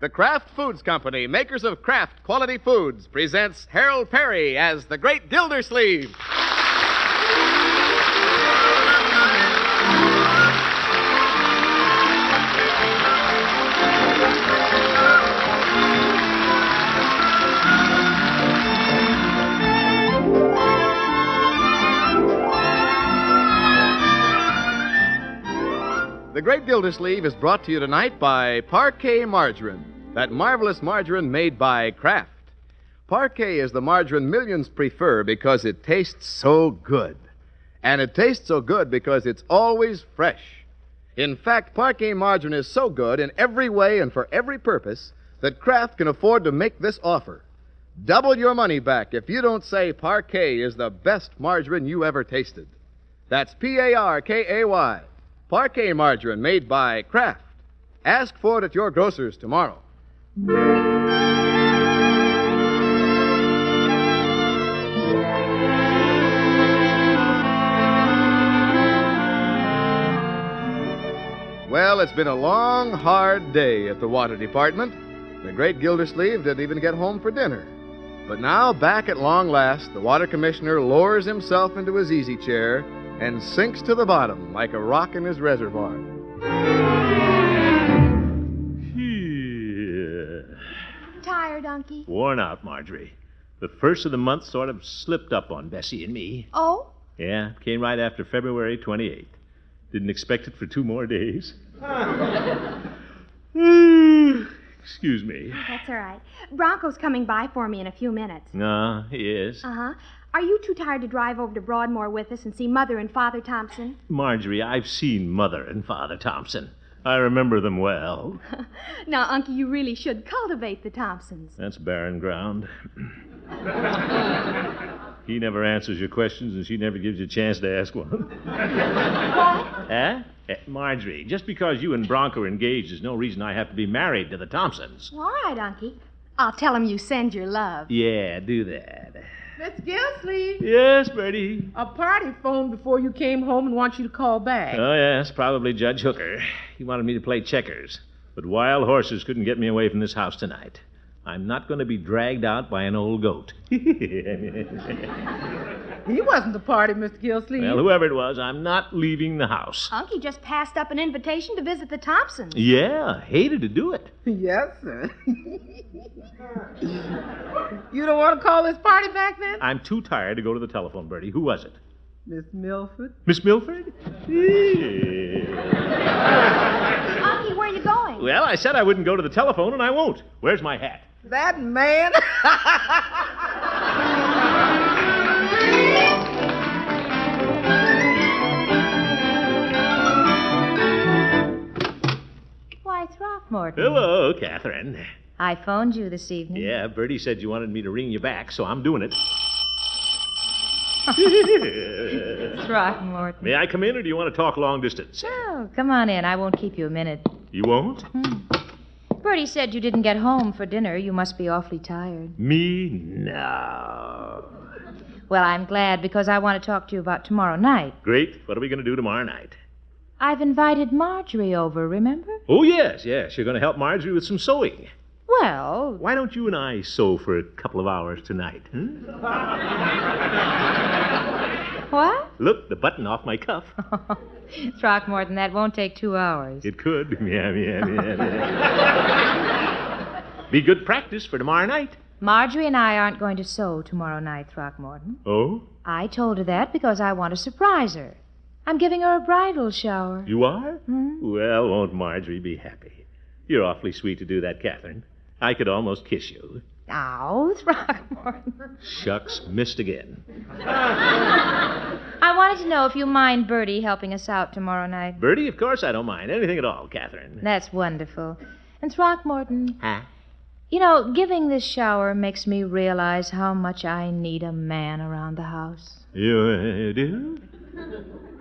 The Kraft Foods Company, makers of Kraft Quality Foods, presents Harold Perry as the Great Gildersleeve. The Great Gildersleeve is brought to you tonight by Parquet Margarine, that marvelous margarine made by Kraft. Parquet is the margarine millions prefer because it tastes so good. And it tastes so good because it's always fresh. In fact, Parquet margarine is so good in every way and for every purpose that Kraft can afford to make this offer. Double your money back if you don't say Parquet is the best margarine you ever tasted. That's Parkay. Parquet margarine made by Kraft. Ask for it at your grocer's tomorrow. Well, it's been a long, hard day at the water department. The Great Gildersleeve didn't even get home for dinner. But now, back at long last, the water commissioner lowers himself into his easy chair and sinks to the bottom like a rock in his reservoir. Tired, Unky? Worn out, Marjorie. The first of the month sort of slipped up on Bessie and me. Oh? Yeah, it came right after February 28th. Didn't expect it for 2 more days. Excuse me. Oh, that's all right. Bronco's coming by for me in a few minutes. No, he is. Uh-huh. Are you too tired to drive over to Broadmoor with us and see Mother and Father Thompson? Marjorie, I've seen Mother and Father Thompson. I remember them well. Now, Unky, you really should cultivate the Thompsons. That's barren ground. He never answers your questions, and she never gives you a chance to ask one. What? Huh? Marjorie, just because you and Bronco are engaged is no reason I have to be married to the Thompsons. All right, Unky. I'll tell him you send your love. Yeah, do that. Miss Gildersleeve. Yes, Bertie. A party phoned before you came home and wants you to call back. Oh, yes, probably Judge Hooker. He wanted me to play checkers. But wild horses couldn't get me away from this house tonight. I'm not going to be dragged out by an old goat. He wasn't the party, Mr. Gildersleeve. Well, whoever it was, I'm not leaving the house. Unky just passed up an invitation to visit the Thompsons. Yeah, hated to do it. Yes, sir. You don't want to call this party back then? I'm too tired to go to the telephone, Bertie. Who was it? Miss Milford. Miss Milford? Unky, where are you going? Well, I said I wouldn't go to the telephone, and I won't. Where's my hat? That man. Why, Throckmorton. Hello, Catherine. I phoned you this evening. Yeah, Bertie said you wanted me to ring you back, so I'm doing it. Throckmorton. May I come in, or do you want to talk long distance? Oh, come on in. I won't keep you a minute. You won't? Bertie said you didn't get home for dinner. You must be awfully tired. Me? No. Well, I'm glad because I want to talk to you about tomorrow night. Great. What are we going to do tomorrow night? I've invited Marjorie over, remember? Oh, yes. You're going to help Marjorie with some sewing. Well, Why don't you and I sew for a couple of hours tonight? what? Look, the button off my cuff. Throckmorton, that won't take 2 hours. It could. Yeah. Be good practice for tomorrow night. Marjorie and I aren't going to sew tomorrow night, Throckmorton. Oh? I told her that because I want to surprise her. I'm giving her a bridal shower. You are? Well, won't Marjorie be happy? You're awfully sweet to do that, Catherine. I could almost kiss you. Oh, Throckmorton. Shucks, missed again. I wanted to know if you mind Bertie helping us out tomorrow night. Bertie, of course I don't mind. Anything at all, Catherine. That's wonderful. And Throckmorton, Huh? you know, giving this shower makes me realize how much I need a man around the house. You do?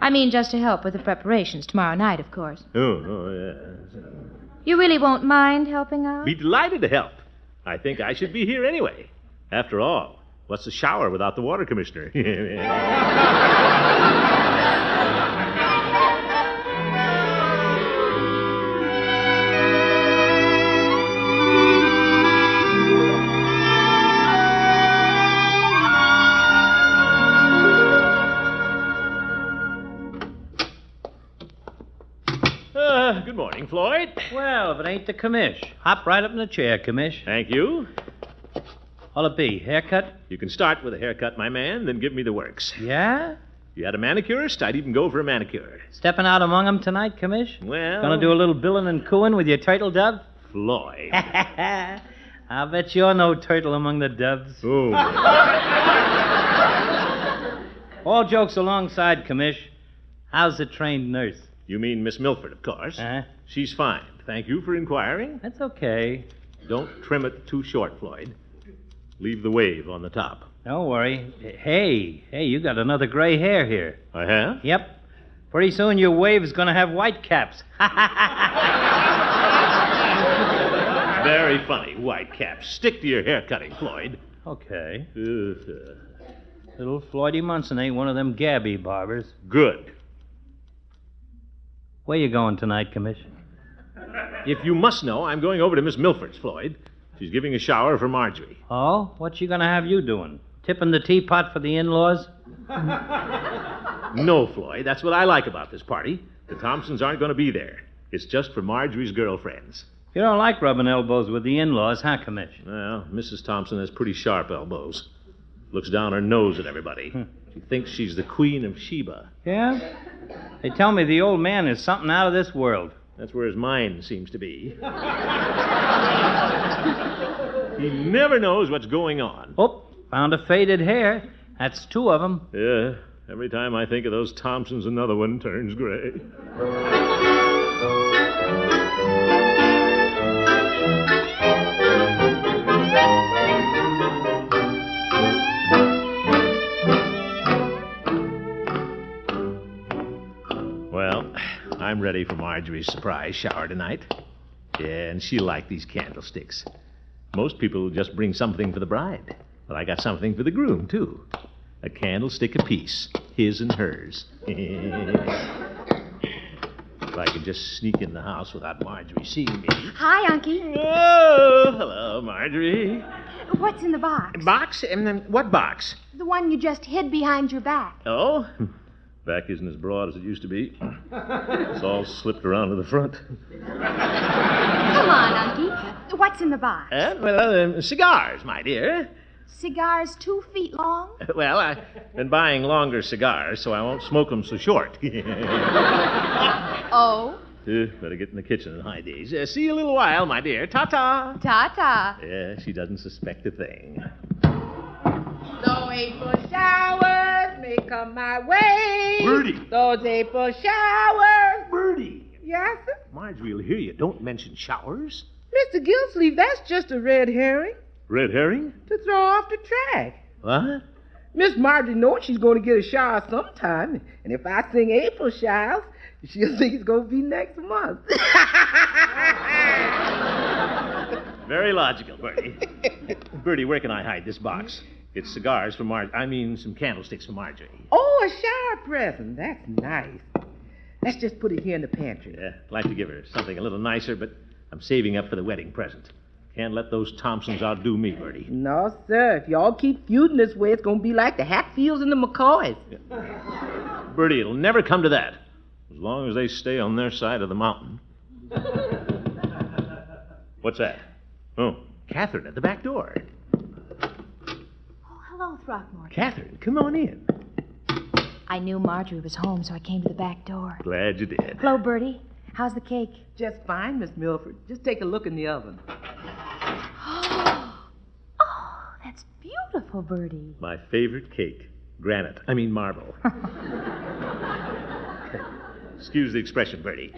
I mean, just to help with the preparations tomorrow night, of course. Oh, yes. You really won't mind helping out? Be delighted to help. I think I should be here anyway. After all, what's the shower without the water commissioner? Good morning, Floyd. Well, if it ain't the commish. Hop right up in the chair, commish. Thank you. What'll it be, haircut? You can start with a haircut, my man, then give me the works. Yeah? You had a manicurist? I'd even go for a manicure. Stepping out among 'em tonight, commish? Well... Gonna do a little billing and cooing with your turtle dove? Floyd. I'll bet you're no turtle among the doves. Oh. All jokes alongside, commish. How's the trained nurse? You mean Miss Milford, of course. Uh-huh. She's fine. Thank you for inquiring. That's okay. Don't trim it too short, Floyd. Leave the wave on the top. Don't worry. Hey, you got another gray hair here. I have? Yep. Pretty soon your wave's gonna have white caps. Very funny, white caps. Stick to your hair cutting, Floyd. Okay. Little Floydy Munson ain't one of them Gabby barbers. Good. Where you going tonight, commish? If you must know, I'm going over to Miss Milford's, Floyd. She's giving a shower for Marjorie. Oh? What's she gonna have you doing? Tipping the teapot for the in-laws? No, Floyd. That's what I like about this party. The Thompsons aren't going to be there. It's just for Marjorie's girlfriends. You don't like rubbing elbows with the in-laws, huh, commish? Well, Mrs. Thompson has pretty sharp elbows. Looks down her nose at everybody. She thinks she's the Queen of Sheba. Yeah? They tell me the old man is something out of this world. That's where his mind seems to be. He never knows what's going on. Oh, found a faded hair. That's two of them. Yeah, every time I think of those Thompsons, another one turns gray. Well, I'm ready for Marjorie's surprise shower tonight. Yeah, and she'll like these candlesticks. Most people just bring something for the bride. But I got something for the groom, too. A candlestick apiece, his and hers. If I could just sneak in the house without Marjorie seeing me. Hi, Unky. Oh, hello, Marjorie. What's in the box? Box? What box? The one you just hid behind your back. Oh? Back isn't as broad as it used to be. It's all slipped around to the front. Come on, Unky. What's in the box? Cigars, my dear. Cigars 2 feet long? Well, I've been buying longer cigars, so I won't smoke them so short. Oh? Better get in the kitchen in high days. See you a little while, my dear. Ta-ta. Ta-ta. Yeah, she doesn't suspect a thing. Though April showers may come my way. Bertie. Those April showers. Bertie. Yes, sir? Marjorie will hear you. Don't mention showers. Mr. Gillsleeve, that's just a red herring Red herring? to throw off the track. What? Miss Marjorie knows she's going to get a shower sometime. And if I sing April showers, she'll think it's going to be next month. Very logical, Bertie. Bertie, where can I hide this box? It's cigars for some candlesticks for Marjorie. Oh, a shower present. That's nice. Let's just put it here in the pantry. Yeah, I'd like to give her something a little nicer, but I'm saving up for the wedding present. Can't let those Thompsons outdo me, Bertie. No, sir. If y'all keep feuding this way, it's going to be like the Hatfields and the McCoys. Bertie, it'll never come to that. As long as they stay on their side of the mountain. What's that? Oh, Catherine at the back door. Oh, hello, Throckmorton. Catherine, come on in. I knew Marjorie was home, so I came to the back door. Glad you did. Hello, Bertie. How's the cake? Just fine, Miss Milford. Just take a look in the oven. Oh, that's beautiful, Bertie. My favorite cake. Marble. Excuse the expression, Bertie.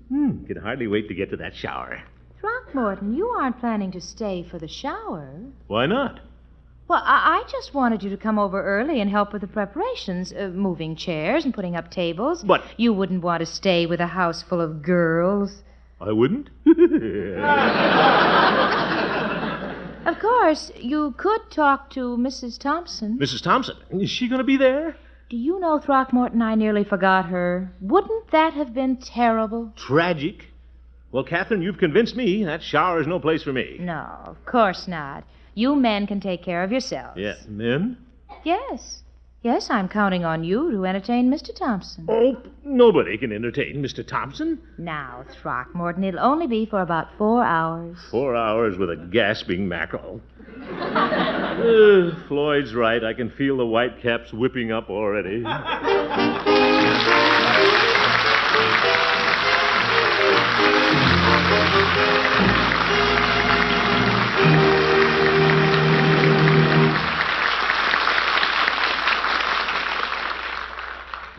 Can hardly wait to get to that shower. Throckmorton, you aren't planning to stay for the shower. Why not? Well, I just wanted you to come over early and help with the preparations, moving chairs and putting up tables. But... You wouldn't want to stay with a house full of girls. I wouldn't? Of course, you could talk to Mrs. Thompson. Mrs. Thompson? Is she going to be there? Do you know, Throckmorton, I nearly forgot her. Wouldn't that have been terrible? Tragic. Well, Catherine, you've convinced me that shower is no place for me. No, of course not. You men can take care of yourselves. Yes, men? Yes. Yes, I'm counting on you to entertain Mr. Thompson. Oh, nobody can entertain Mr. Thompson. Now, Throckmorton, it'll only be for about 4 hours. 4 hours with a gasping mackerel. Floyd's right. I can feel the whitecaps whipping up already.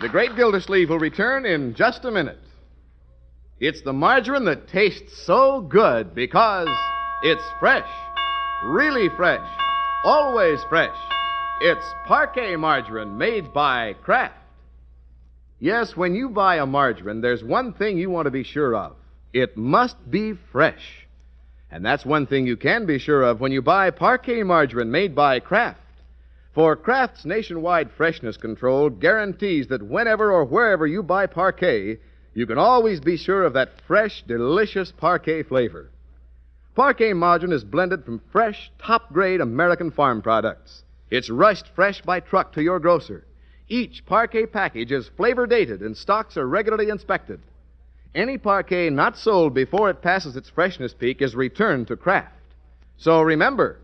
The Great Gildersleeve will return in just a minute. It's the margarine that tastes so good because it's fresh, really fresh, always fresh. It's Parquet margarine made by Kraft. Yes, when you buy a margarine, there's one thing you want to be sure of. It must be fresh. And that's one thing you can be sure of when you buy Parquet margarine made by Kraft. For Kraft's nationwide freshness control guarantees that whenever or wherever you buy Parquet, you can always be sure of that fresh, delicious Parquet flavor. Parquet margarine is blended from fresh, top-grade American farm products. It's rushed fresh by truck to your grocer. Each Parquet package is flavor-dated and stocks are regularly inspected. Any Parquet not sold before it passes its freshness peak is returned to Kraft. So remember,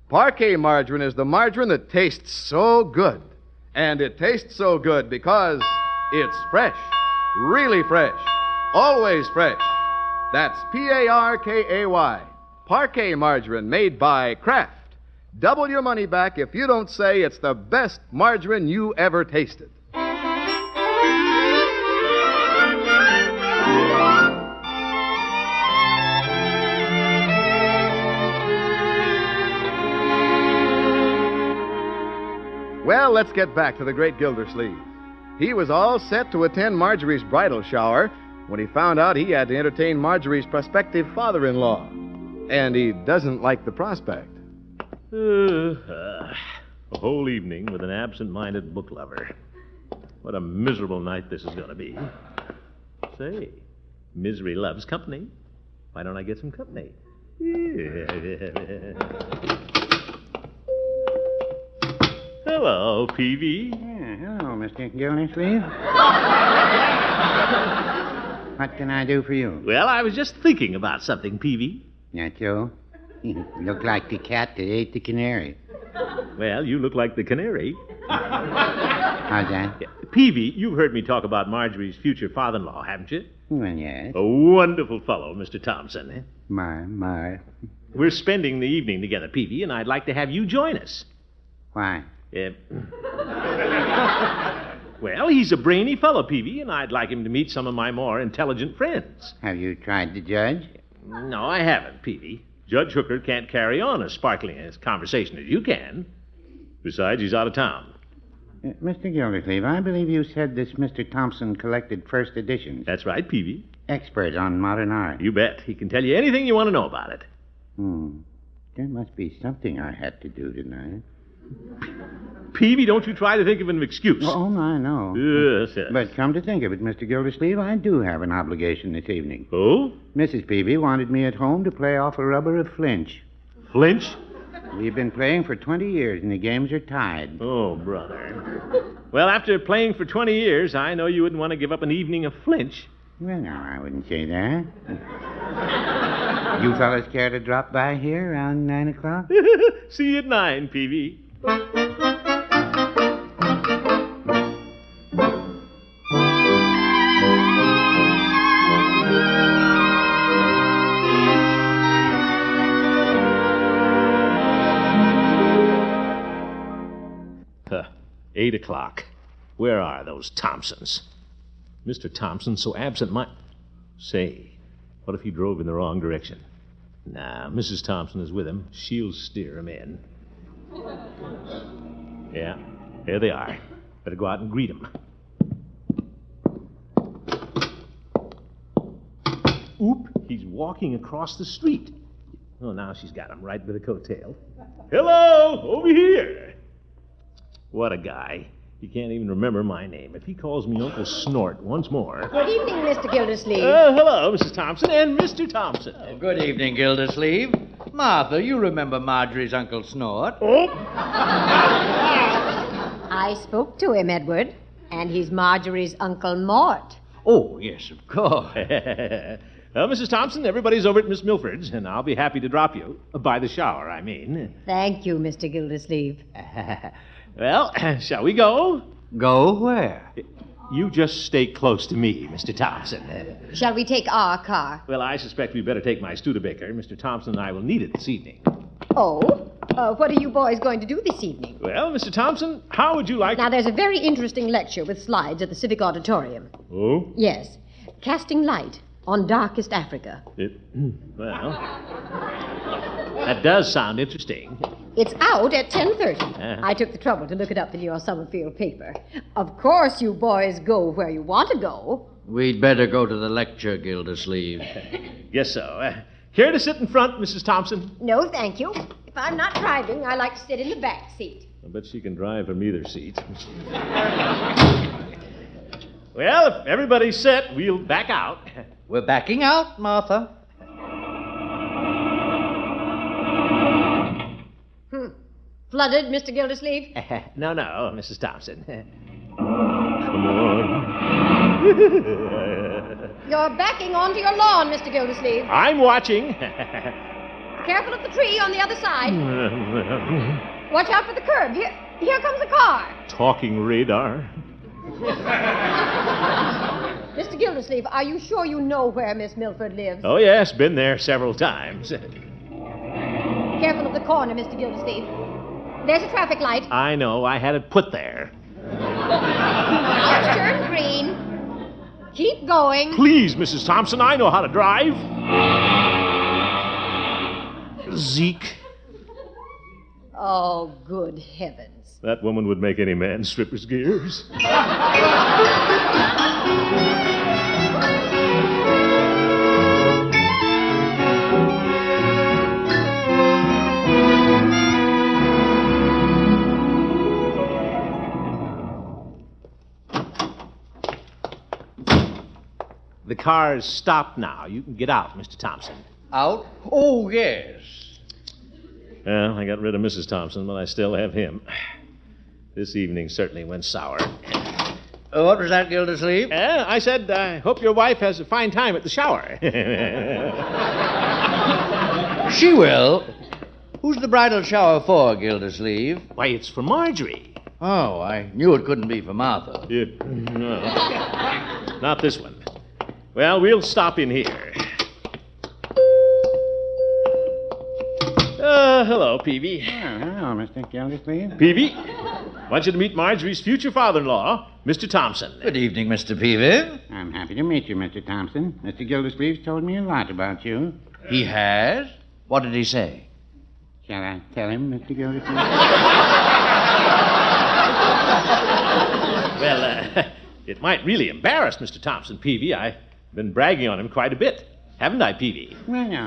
Parquet margarine is the margarine that tastes so good. And it tastes so good because it's fresh, really fresh, always fresh. That's Parkay. Parquet margarine made by Kraft. Double your money back if you don't say it's the best margarine you ever tasted. Well, let's get back to the great Gildersleeve. He was all set to attend Marjorie's bridal shower when he found out he had to entertain Marjorie's prospective father-in-law. And he doesn't like the prospect. A whole evening with an absent-minded book lover. What a miserable night this is going to be. Say, misery loves company. Why don't I get some company? Hello, Peavy. Hello, Mr. Gildersleeve. What can I do for you? Well, I was just thinking about something, Peavy. That so? You look like the cat that ate the canary. Well, you look like the canary. How's that? Peavy, you've heard me talk about Marjorie's future father-in-law, haven't you? Well, yes. A wonderful fellow, Mr. Thompson. Eh? My. We're spending the evening together, Peavy, and I'd like to have you join us. Why? Well, he's a brainy fellow, Peavy, and I'd like him to meet some of my more intelligent friends. Have you tried the judge? No, I haven't, Peavy. Judge Hooker can't carry on as sparkling a conversation as you can. Besides, he's out of town. Mr. Gildersleeve, I believe you said this Mr. Thompson collected first editions. That's right, Peavy. Expert on modern art. You bet. He can tell you anything you want to know about it. There must be something I had to do tonight. Peavy, don't you try to think of an excuse. Oh, I know. Yes. But come to think of it, Mr. Gildersleeve, I do have an obligation this evening. Oh? Mrs. Peavy wanted me at home to play off a rubber of flinch. Flinch? We've been playing for 20 years, and the games are tied. Oh, brother. Well, after playing for 20 years, I know you wouldn't want to give up an evening of flinch. Well, no, I wouldn't say that. You fellas care to drop by here around 9 o'clock? See you at 9, Peavy. 8 o'clock. Where are those Thompsons? Mr. Thompson so absent-minded. Say, what if he drove in the wrong direction? Nah, Mrs. Thompson is with him. She'll steer him in. Yeah, there they are. Better go out and greet them. Oop, he's walking across the street. Oh, now she's got him right by the coattail. Hello, over here. What a guy. He can't even remember my name. If he calls me Uncle Snort once more... Good evening, Mr. Gildersleeve. Hello, Mrs. Thompson and Mr. Thompson. Good evening, Gildersleeve. Martha, you remember Marjorie's Uncle Snort. Oh! I spoke to him, Edward, and he's Marjorie's Uncle Mort. Oh, yes, of course. Well, Mrs. Thompson, everybody's over at Miss Milford's, and I'll be happy to drop you. By the shower, I mean. Thank you, Mr. Gildersleeve. Well, shall we go? Go where? You just stay close to me, Mr. Thompson. Shall we take our car? Well, I suspect we'd better take my Studebaker. Mr. Thompson and I will need it this evening. Oh? What are you boys going to do this evening? Well, Mr. Thompson, how would you like... Now, there's a very interesting lecture with slides at the Civic Auditorium. Oh? Yes. Casting light on darkest Africa. Well, that does sound interesting. It's out at 10:30. I took the trouble to look it up in your Summerfield paper. Of course you boys go where you want to go. We'd better go to the lecture, Gildersleeve. Guess so. Care to sit in front, Mrs. Thompson? No, thank you. If I'm not driving, I like to sit in the back seat. I bet she can drive from either seat. Well, if everybody's set, we'll back out. We're backing out, Martha. Flooded, Mr. Gildersleeve? No, Mrs. Thompson. Come on. You're backing onto your lawn, Mr. Gildersleeve. I'm watching. Careful of the tree on the other side. Watch out for the curb. Here comes a car. Talking radar. Mr. Gildersleeve, are you sure you know where Miss Milford lives? Oh, yes, been there several times. Careful of the corner, Mr. Gildersleeve. There's a traffic light. I know, I had it put there. Now it's turned green. Keep going. Please, Mrs. Thompson, I know how to drive. Zeke. Oh, good heavens. That woman would make any man strip his gears. The car's stopped now. You can get out, Mr. Thompson. Out? Oh, yes. Well, I got rid of Mrs. Thompson, but I still have him. This evening certainly went sour. What was that, Gildersleeve? I said, I hope your wife has a fine time at the shower. She will. Who's the bridal shower for, Gildersleeve? Why, it's for Marjorie. Oh, I knew it couldn't be for Martha. No. Not this one. Well, we'll stop in here. Hello, Peavy. Oh, hello, Mr. Gildersleeve. Peavy, want you to meet Marjorie's future father-in-law, Mr. Thompson. Good evening, Mr. Peavy. I'm happy to meet you, Mr. Thompson. Mr. Gildersleeve's told me a lot about you. He has? What did he say? Shall I tell him, Mr. Gildersleeve? Well, it might really embarrass Mr. Thompson, Peavy. I've been bragging on him quite a bit. Haven't I, Peavy? Well, no,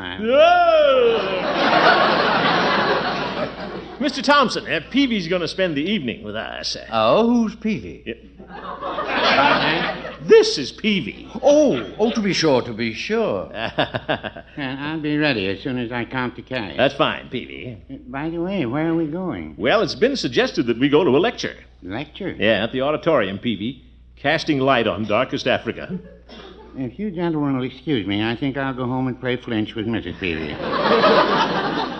Mr. Thompson, Peavy's going to spend the evening with us. Oh, who's Peavy? This is Peavy. Oh, to be sure, to be sure. I'll be ready as soon as I count the cash. That's fine, Peavy. By the way, where are we going? Well, it's been suggested that we go to a lecture. Lecture? Yeah, at the auditorium, Peavy. Casting light on darkest Africa. If you gentlemen will excuse me, I think I'll go home and play flinch with Mrs. Peavy.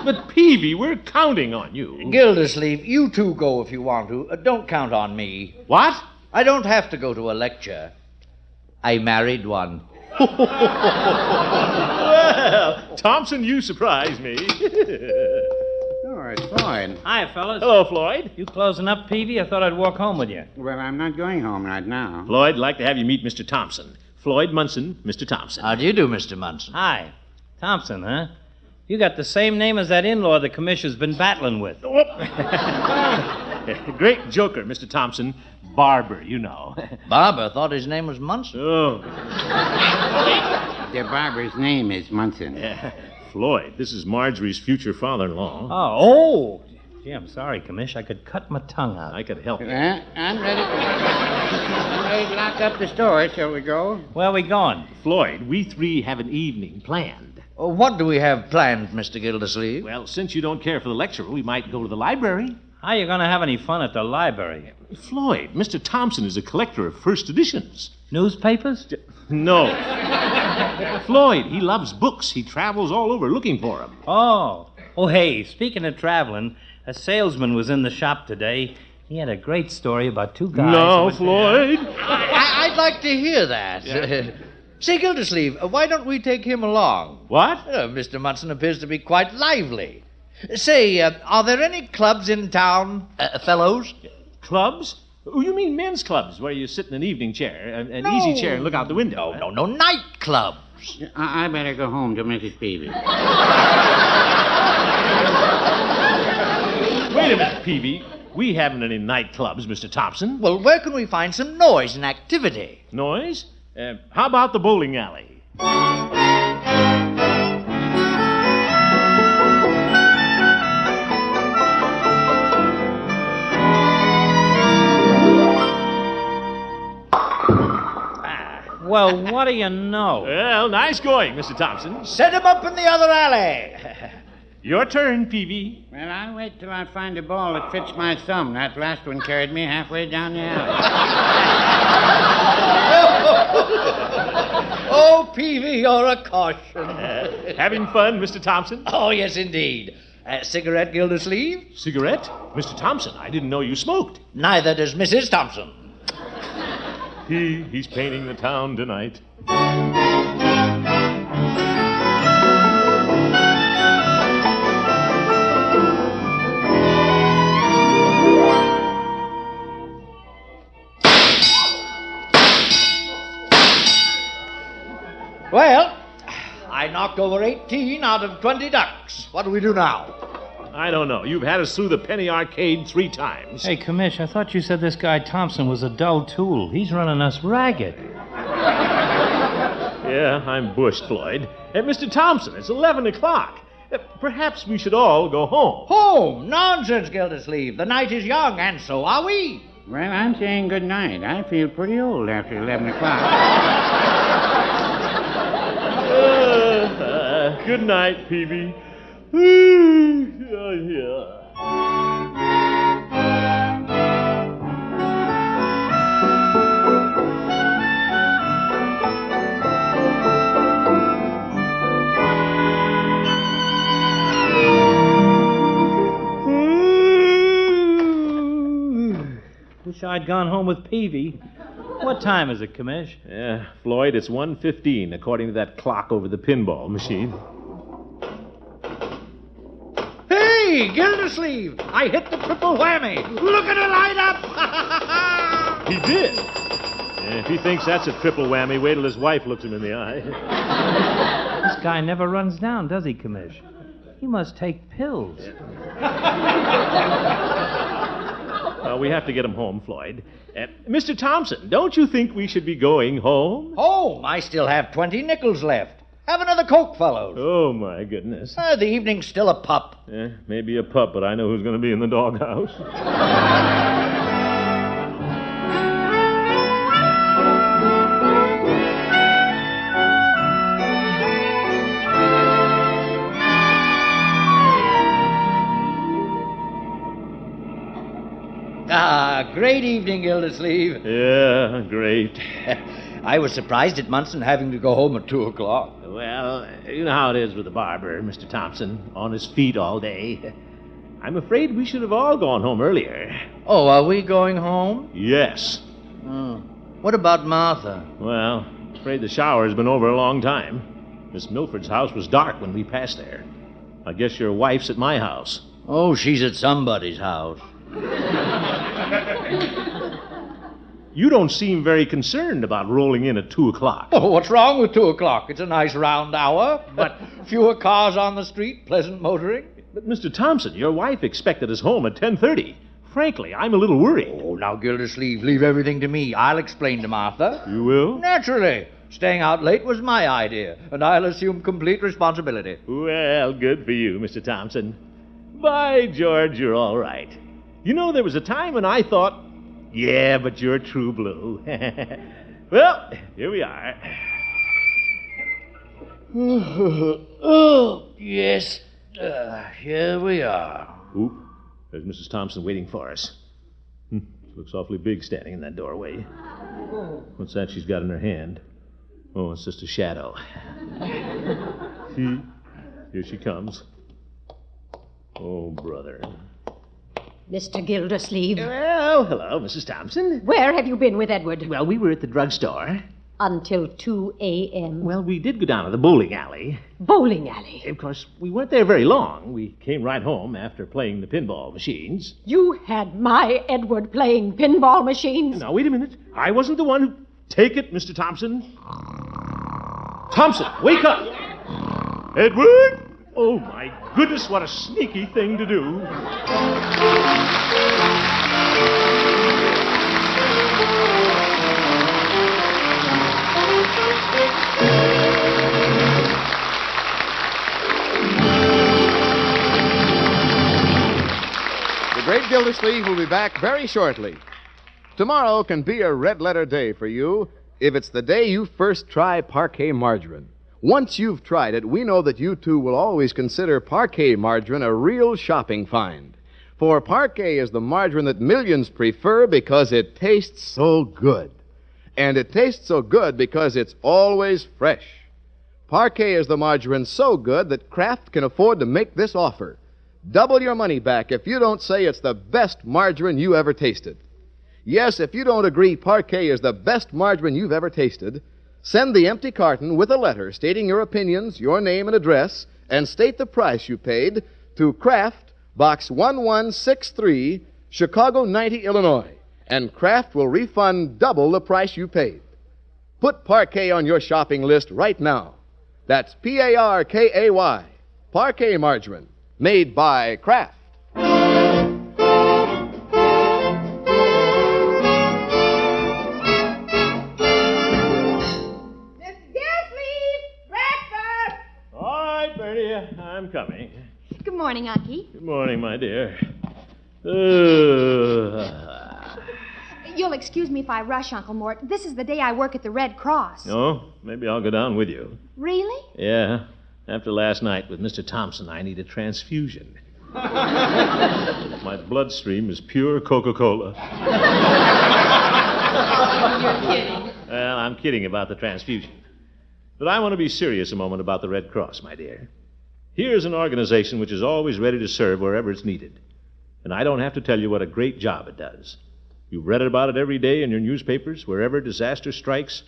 But, Peavy, we're counting on you. Gildersleeve, you two go if you want to. Don't count on me. What? I don't have to go to a lecture. I married one. Well, Thompson, you surprise me. Oh, it's Floyd. Hi, fellas. Hello, Floyd. You closing up, Peavy? I thought I'd walk home with you. Well, I'm not going home right now. Floyd, I'd like to have you meet Mr. Thompson. Floyd Munson, Mr. Thompson. How do you do, Mr. Munson? Hi. Thompson, huh? You got the same name as that in-law the commissioner's been battling with. Great joker, Mr. Thompson. Barber, you know. Barber thought his name was Munson. Oh. The barber's name is Munson. Floyd, this is Marjorie's future father-in-law. Oh. Gee, I'm sorry, Commish. I could cut my tongue out. I could help you. I'm ready. I'm ready to lock up the store. Shall we go? Where are we going? Floyd, we three have an evening planned. What do we have planned, Mr. Gildersleeve? Well, since you don't care for the lecture, we might go to the library. How you going to have any fun at the library? Floyd, Mr. Thompson is a collector of first editions. Newspapers? No. Floyd, he loves books. He travels all over looking for them. Oh. Oh, hey, speaking of traveling, a salesman was in the shop today. He had a great story about two guys... No, Floyd. I'd like to hear that. Yeah. Say, Gildersleeve, why don't we take him along? What? Mr. Munson appears to be quite lively. Say, are there any clubs in town, fellows? Clubs? Oh, you mean men's clubs, where you sit in an evening chair, an easy chair, and look out the window? No, nightclubs. I better go home to Mrs. Peavy. Wait a minute, Peavy. We haven't any nightclubs, Mr. Thompson. Well, where can we find some noise and activity? Noise? How about the bowling alley? Well, what do you know? Well, nice going, Mr. Thompson. Set him up in the other alley. Your turn, Peavy. Well, I'll wait till I find a ball that fits my thumb. That last one carried me halfway down the alley. Oh, Peavy, you're a caution. Having fun, Mr. Thompson? Oh, yes, indeed. Cigarette, Gildersleeve? Cigarette? Mr. Thompson, I didn't know you smoked. Neither does Mrs. Thompson. He's painting the town tonight. Well, I knocked over 18 out of 20 ducks. What do we do now? I don't know. You've had us through the penny arcade 3 times. Hey, Commish, I thought you said this guy Thompson was a dull tool. He's running us ragged. Yeah, I'm bushed, Floyd. Mr. Thompson, it's 11 o'clock. Perhaps we should all go home. Home? Nonsense, Gildersleeve. The night is young, and so are we. Well, I'm saying good night. I feel pretty old after 11 o'clock. Good night, Peavy. Wish I'd gone home with Peavy. What time is it, Commish? Yeah, Floyd, it's 1:15, according to that clock over the pinball machine. Hey, Gildersleeve! I hit the triple whammy. Look at it light up! He did. If he thinks that's a triple whammy, wait till his wife looks him in the eye. This guy never runs down, does he, Commish? He must take pills. We have to get him home, Floyd. Mr. Thompson, don't you think we should be going home? Home? I still have 20 nickels left. Have another Coke, fellows. Oh, my goodness. The evening's still a pup. Maybe a pup, but I know who's going to be in the doghouse. Great evening, Gildersleeve. Yeah, great. I was surprised at Munson having to go home at 2 o'clock. Well, you know how it is with the barber, Mr. Thompson, on his feet all day. I'm afraid we should have all gone home earlier. Oh, are we going home? Yes. What about Martha? Well, I'm afraid the shower's been over a long time. Miss Milford's house was dark when we passed there. I guess your wife's at my house. Oh, she's at somebody's house. You don't seem very concerned about rolling in at 2 o'clock. Oh, what's wrong with 2 o'clock? It's a nice round hour, but fewer cars on the street, pleasant motoring. But, Mr. Thompson, your wife expected us home at 10:30. Frankly, I'm a little worried. Oh, now, Gildersleeve, leave everything to me. I'll explain to Martha. You will? Naturally. Staying out late was my idea, and I'll assume complete responsibility. Well, good for you, Mr. Thompson. By George, you're all right. You know, there was a time when I thought, yeah, but you're true blue. Well, here we are. Oh, yes. Here we are. Oop. There's Mrs. Thompson waiting for us. She looks awfully big standing in that doorway. What's that she's got in her hand? Oh, it's just a shadow. Here she comes. Oh, brother. Mr. Gildersleeve. Well, hello, Mrs. Thompson. Where have you been with Edward? Well, we were at the drugstore. Until 2 a.m. Well, we did go down to the bowling alley. Bowling alley? Of course, we weren't there very long. We came right home after playing the pinball machines. You had my Edward playing pinball machines? Now, wait a minute. I wasn't the one who... Take it, Mr. Thompson. Thompson, wake up! Edward! Oh, my goodness, what a sneaky thing to do. The Great Gildersleeve will be back very shortly. Tomorrow can be a red-letter day for you if it's the day you first try Parquet margarine. Once you've tried it, we know that you too will always consider Parquet margarine a real shopping find. For Parquet is the margarine that millions prefer because it tastes so good. And it tastes so good because it's always fresh. Parquet is the margarine so good that Kraft can afford to make this offer. Double your money back if you don't say it's the best margarine you ever tasted. Yes, if you don't agree Parquet is the best margarine you've ever tasted, send the empty carton with a letter stating your opinions, your name and address, and state the price you paid to Kraft, Box 1163, Chicago 90, Illinois. And Kraft will refund double the price you paid. Put Parquet on your shopping list right now. That's Parkay, Parquet margarine, made by Kraft. I'm coming. Good morning, Unky. Good morning, my dear. You'll excuse me if I rush, Uncle Mort. This is the day I work at the Red Cross. Oh, maybe I'll go down with you. Really? Yeah. After last night with Mr. Thompson, I need a transfusion. My bloodstream is pure Coca-Cola. You're kidding. Well, I'm kidding about the transfusion. But I want to be serious a moment about the Red Cross, my dear. Here's an organization which is always ready to serve wherever it's needed. And I don't have to tell you what a great job it does. You've read about it every day in your newspapers. Wherever disaster strikes,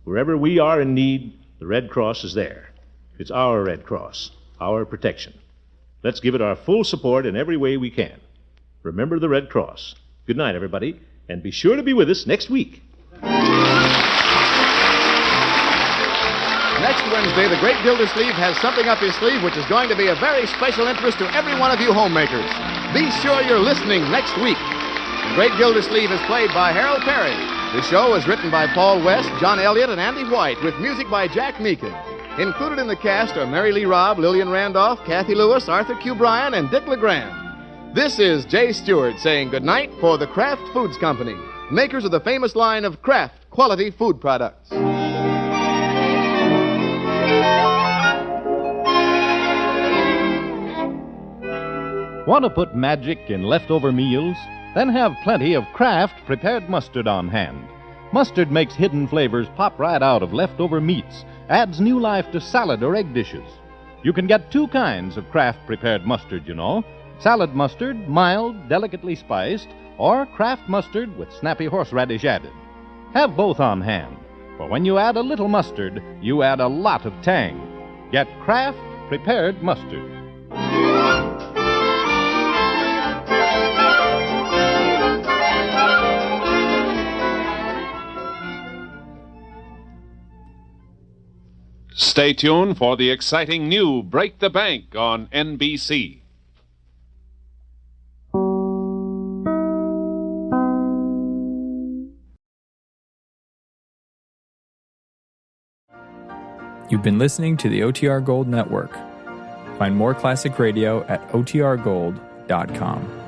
wherever we are in need, the Red Cross is there. It's our Red Cross, our protection. Let's give it our full support in every way we can. Remember the Red Cross. Good night, everybody, and be sure to be with us next week. Next Wednesday, the Great Gildersleeve has something up his sleeve which is going to be a very special interest to every one of you homemakers. Be sure you're listening next week. The Great Gildersleeve is played by Harold Perry. The show is written by Paul West, John Elliott, and Andy White, with music by Jack Meakin. Included in the cast are Mary Lee Robb, Lillian Randolph, Kathy Lewis, Arthur Q. Bryan, and Dick LeGrand. This is Jay Stewart saying goodnight for the Kraft Foods Company, makers of the famous line of Kraft quality food products. Want to put magic in leftover meals? Then have plenty of Kraft prepared mustard on hand. Mustard makes hidden flavors pop right out of leftover meats, adds new life to salad or egg dishes. You can get two kinds of Kraft prepared mustard, you know. Salad mustard, mild, delicately spiced, or Kraft mustard with snappy horseradish added. Have both on hand, for when you add a little mustard, you add a lot of tang. Get Kraft prepared mustard. Stay tuned for the exciting new Break the Bank on NBC. You've been listening to the OTR Gold Network. Find more classic radio at otrgold.com.